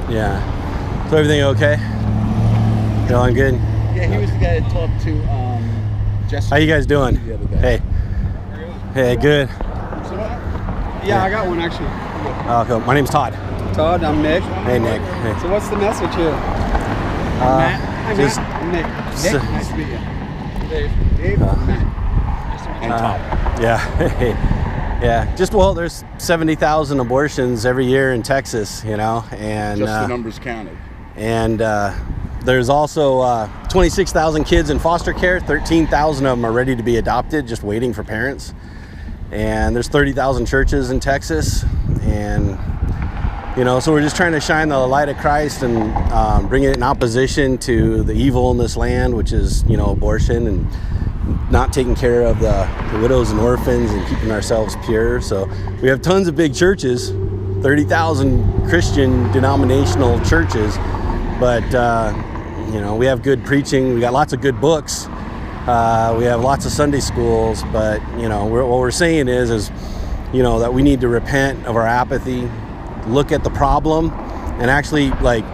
Yeah. So everything okay? Feeling good? Yeah, he was the guy that talked to Jesse. How you guys doing? The other day. Hey. Hey, good. Yeah, I got one actually. Oh, cool. My name's Todd. Todd, I'm Nick. Hey, Nick. Hey. So what's the message here? Matt. Hi, just- Matt. Nick. Nick, nice to meet you. Dave. Dave. Matt. And Todd. Yeah. Yeah. Just, well, there's 70,000 abortions every year in Texas, you know, and Just the numbers counted. And there's also 26,000 kids in foster care. 13,000 of them are ready to be adopted, just waiting for parents. And there's 30,000 churches in Texas. And, you know, so we're just trying to shine the light of Christ and bring it in opposition to the evil in this land, which is, you know, abortion and not taking care of the widows and orphans and keeping ourselves pure. So we have tons of big churches, 30,000 Christian denominational churches. But, you know, we have good preaching. We got lots of good books. We have lots of Sunday schools. But, you know, what we're saying is, you know, that we need to repent of our apathy, look at the problem, and actually, like,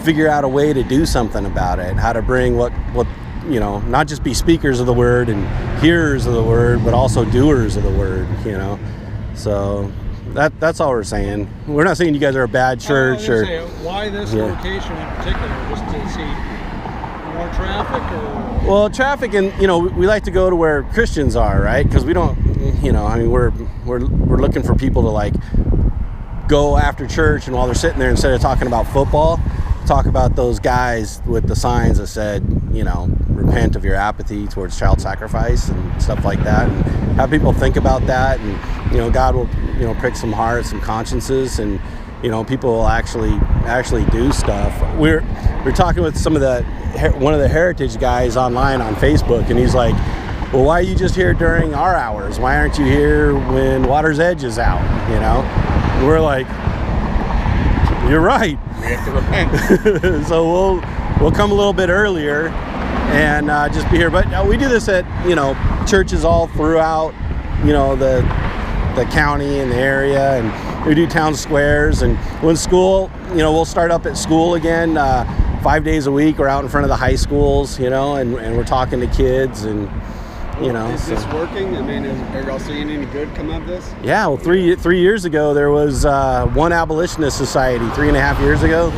figure out a way to do something about it. How to bring what you know, not just be speakers of the word and hearers of the word, but also doers of the word, you know. So that's all we're saying. We're not saying you guys are a bad church or why this location in particular, just to see more traffic or. Well, traffic, and you know, we like to go to where Christians are, right? Because we don't, you know, I mean, we're looking for people to like go after church, and while they're sitting there, instead of talking about football, talk about those guys with the signs that said, you know, repent of your apathy towards child sacrifice and stuff like that, and have people think about that. And, you know, God will, you know, prick some hearts, some consciences, and, you know, people will actually do stuff. We're talking with one of the heritage guys online on Facebook, and he's like, well, why are you just here during our hours? Why aren't you here when Water's Edge is out, you know? And we're like, you're right. We have to repent. So we'll come a little bit earlier and just be here. But we do this at, you know, churches all throughout, you know, the county and the area, and we do town squares. And when school, you know, we'll start up at school again 5 days a week. We're out in front of the high schools, you know, and we're talking to kids, and you know. Is this working? I mean, are y'all seeing any good come out of this? Yeah, well, three years ago there was one abolitionist society. 3.5 years ago,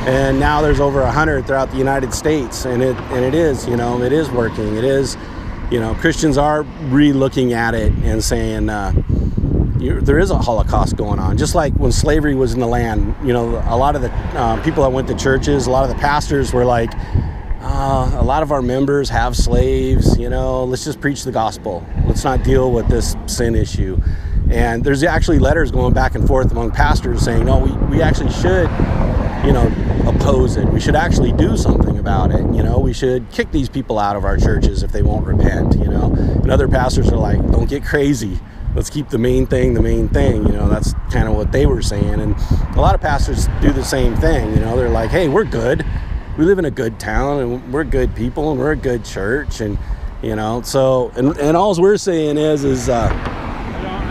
and now there's over 100 throughout the United States, and it is, you know, it is working. It is, you know, Christians are re-looking at it and saying there is a Holocaust going on. Just like when slavery was in the land, you know, a lot of the people that went to churches, a lot of the pastors were like, a lot of our members have slaves, you know, let's just preach the gospel. Let's not deal with this sin issue. And there's actually letters going back and forth among pastors saying, no, we actually should, you know, oppose it. We should actually do something about it. You know, we should kick these people out of our churches if they won't repent, you know. And other pastors are like, don't get crazy. Let's keep the main thing. You know, that's kind of what they were saying. And a lot of pastors do the same thing. You know, they're like, hey, we're good. We live in a good town, and we're good people, and we're a good church, and you know. So, and all we're saying is I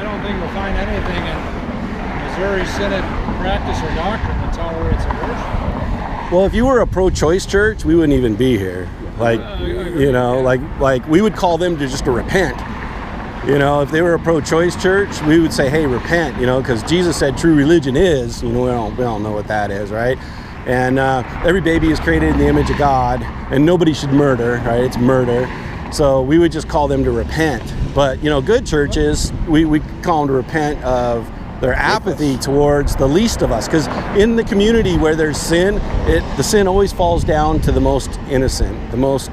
don't think you'll find anything in Missouri Synod practice or doctrine that tolerates abortion. Well, if you were a pro-choice church, we wouldn't even be here. Like, you know, like we would call them to just to repent. You know, if they were a pro-choice church, we would say, hey, repent. You know, because Jesus said true religion is. You know, we don't know what that is, right? And every baby is created in the image of God, and nobody should murder, right? It's murder. So we would just call them to repent. But, you know, good churches, we call them to repent of their apathy towards the least of us. Because in the community where there's sin, the sin always falls down to the most innocent, the most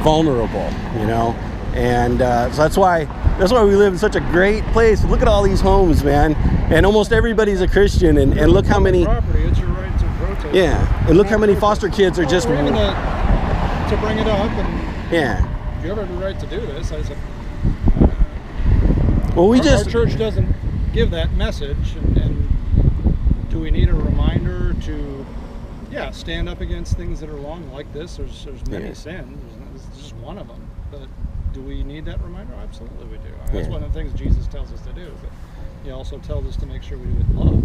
vulnerable, you know? And so that's why we live in such a great place. Look at all these homes, man. And almost everybody's a Christian. And look how many... It's your right to protest. Yeah, and look how many foster kids are just... To bring it up, and yeah. if you have every right to do this, I said... Well, our church doesn't give that message, and do we need a reminder to, stand up against things that are wrong like this? There's many sins. This is just one of them. But do we need that reminder? Absolutely we do. That's one of the things Jesus tells us to do. But he also tells us to make sure we do it in love.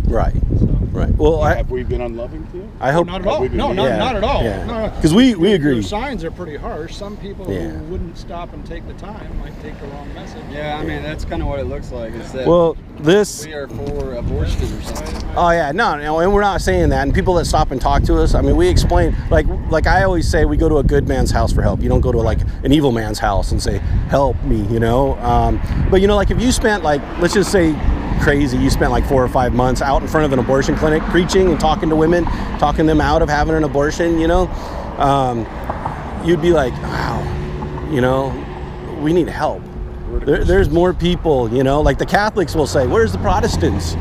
Right. So. Right. Well, have we been unloving to you? I hope Not at all. No, not at all. No. Because we agree. Your signs are pretty harsh. Some people Yeah. who wouldn't stop and take the time might take the wrong message. Yeah, I mean, that's kind of what it looks like. Is that Well, this. we are for abortion or something. Oh yeah, no, and we're not saying that. And people that stop and talk to us, I mean, we explain. Like I always say, we go to a good man's house for help. You don't go to like an evil man's house and say, "Help me," you know. But you know, like if you spent like, let's just say, crazy, you spent like 4 or 5 months out in front of an abortion clinic preaching and talking to women, talking them out of having an abortion, you know, you'd be like, wow, you know, we need help. There's more people, you know, like the Catholics will say, where's the Protestants?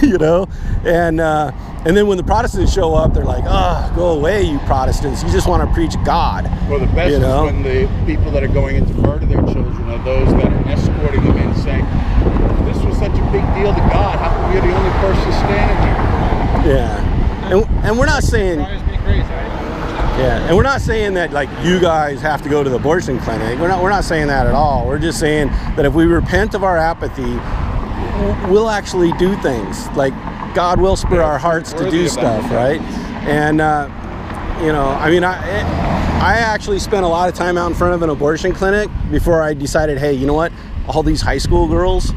You know, and then when the Protestants show up, they're like, oh, go away, you Protestants. You just want to preach God. Well, the best is when the people that are going in to murder their children are those that are escorting them in, saying, this was such a big deal to God. How come you're the only person standing here? Yeah. And we're not saying... Drives me crazy. Yeah, and we're not saying that like you guys have to go to the abortion clinic. We're not saying that at all. We're just saying that if we repent of our apathy, we'll actually do things. Like God will spur our hearts to do stuff, right? And you know, I mean, I actually spent a lot of time out in front of an abortion clinic before I decided, hey, you know what? All these high school girls,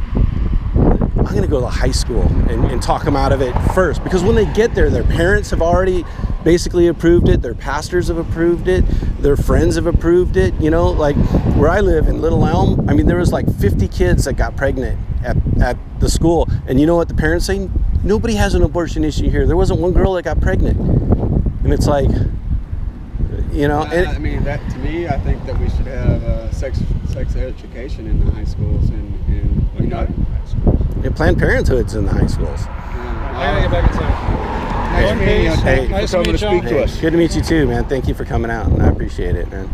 I'm going to go to high school and talk them out of it first. Because when they get there, their parents have already basically approved it. Their pastors have approved it. Their friends have approved it. You know, like where I live in Little Elm, I mean, there was like 50 kids that got pregnant at the school. And you know what the parents say? Nobody has an abortion issue here. There wasn't one girl that got pregnant. And it's like, you know. I mean, that to me, I think that we should have sex education in the high schools and you know. Planned Parenthood's in the high schools. I gotta get back inside. Thank you Nice for to coming to meet speak to y'all. us. Good to meet you too, man. Thank you for coming out, and I appreciate it, man.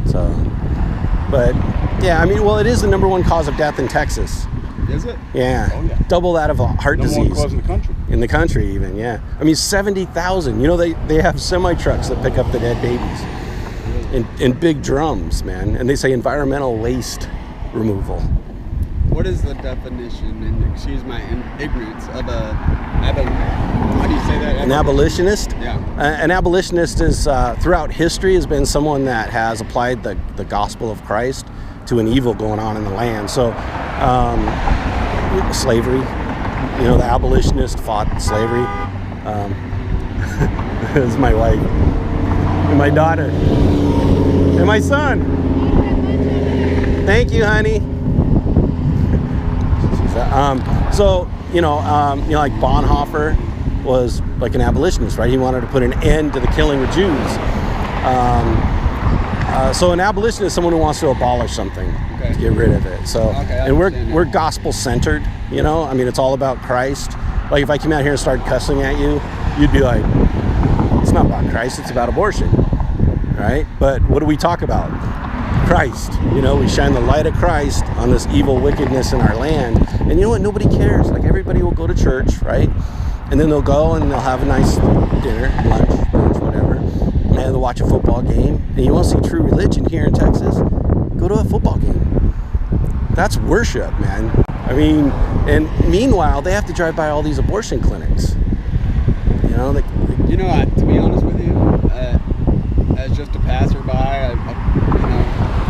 So, but yeah, I mean, well, it is the #1 cause of death in Texas. Is it? Yeah. Oh, yeah. Double that of heart Number disease. one cause in the country. In the country, even, yeah. I mean, 70,000. You know, they have semi-trucks that pick up the dead babies in big drums, man. And they say environmental waste removal. What is the definition, and excuse my ignorance, of how do you say that? An abolitionist? Yeah. An abolitionist is, throughout history, has been someone that has applied the gospel of Christ to an evil going on in the land. So, slavery, you know, the abolitionist fought slavery. This is my wife, and my daughter, and my son. Thank you, honey. So, you know, like Bonhoeffer was like an abolitionist, right? He wanted to put an end to the killing of Jews. So an abolitionist is someone who wants to abolish something, to get rid of it. So, and we're gospel centered, you know. I mean, it's all about Christ. Like if I came out here and started cussing at you, you'd be like, it's not about Christ, it's about abortion, right? But what do we talk about? Christ. You know, we shine the light of Christ on this evil wickedness in our land. And you know what? Nobody cares. Like everybody will go to church, right? And then they'll go and they'll have a nice dinner, lunch, whatever. And they'll watch a football game. And you want to see true religion here in Texas? Go to a football game. That's worship, man. I mean, and meanwhile, they have to drive by all these abortion clinics. You know, you know, to be honest with you, as just a passerby, you know,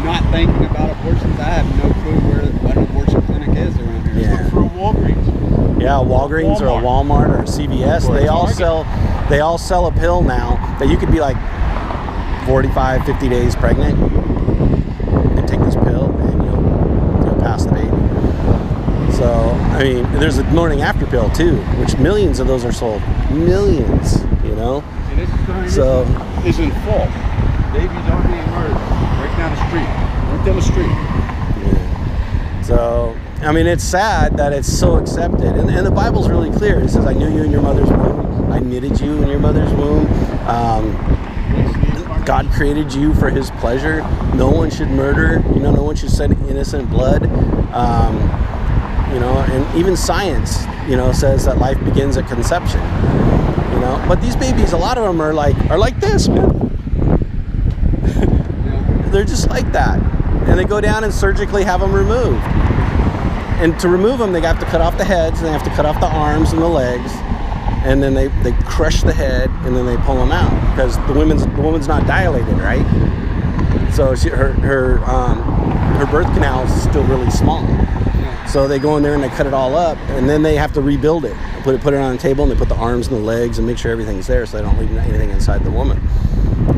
not thinking about abortions, I have no clue where an abortion clinic is around here. Yeah. Look for a Walgreens. Yeah, a Walgreens or a Walmart or a CVS. They all sell a pill now that you could be like 45, 50 days pregnant and take this pill and you'll pass the baby. So, I mean, there's a morning after pill too, which millions of those are sold. Millions, you know? And this sign So is in full. Babies are being murdered. Right down the street. Right down the street. yeah. So, I mean, it's sad that it's so accepted. And the Bible's really clear. It says, I knew you in your mother's womb. I knitted you in your mother's womb. God created you for his pleasure. No one should murder. You know, no one should shed innocent blood. You know, and even science, you know, says that life begins at conception. You know, but these babies, a lot of them are like this, man. They're just like that. And they go down and surgically have them removed. And to remove them, they have to cut off the heads, and they have to cut off the arms and the legs. and then they crush the head, and then they pull them out because the woman's not dilated, right? So her birth canal is still really small. So they go in there and they cut it all up, and then they have to rebuild it. Put it on the table, and they put the arms and the legs and make sure everything's there, so they don't leave anything inside the woman.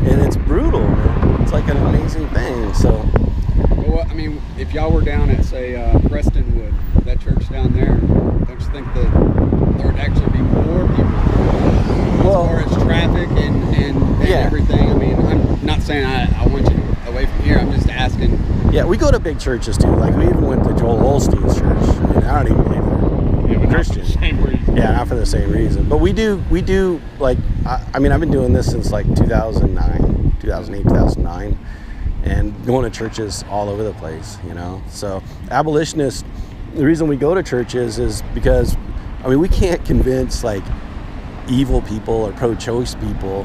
And it's brutal, man. It's like an amazing thing. So, well, I mean, if y'all were down at, say, Prestonwood, that church down there, don't you think that there would actually be more people as far as traffic and everything? I mean, I'm not saying I want you away from here. I'm just asking. Yeah, we go to big churches too. Like we even went to Joel Osteen's church. I mean, I don't even believe they're Christian. Not for the same reason. Yeah, not for the same reason. But we do like. I mean, I've been doing this since like 2009, 2008, 2009, and going to churches all over the place. You know, so abolitionists. The reason we go to churches is because, I mean, we can't convince like evil people or pro-choice people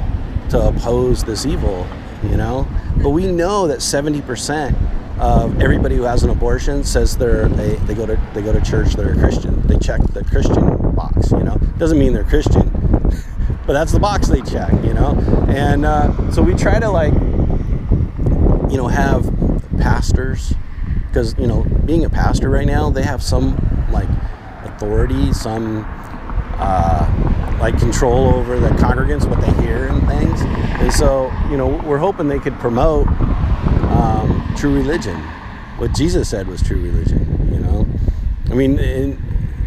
to oppose this evil. You know, but we know that 70% of everybody who has an abortion says they go to church, they're a Christian. They check the Christian box. You know, doesn't mean they're Christian, but that's the box they check. You know, and so we try to like, you know, have pastors, because you know, being a pastor right now, they have some like authority, some like control over the congregants, what they hear and things. And so, you know, we're hoping they could promote true religion, what Jesus said was true religion. You know, I mean,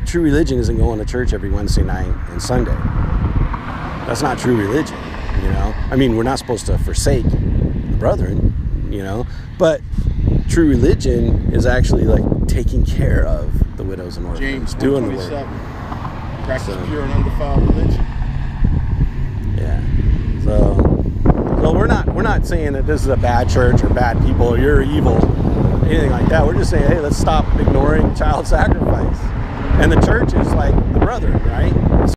true religion isn't going to church every Wednesday night and Sunday. That's not true religion. You know, I mean, we're not supposed to forsake the brethren. You know, but true religion is actually like taking care of the widows and orphans, doing the work. Practice pure and undefiled religion. Yeah. So we're not saying that this is a bad church or bad people or you're evil, anything like that. We're just saying, hey, let's stop ignoring child sacrifice. And the church is like the brethren, right?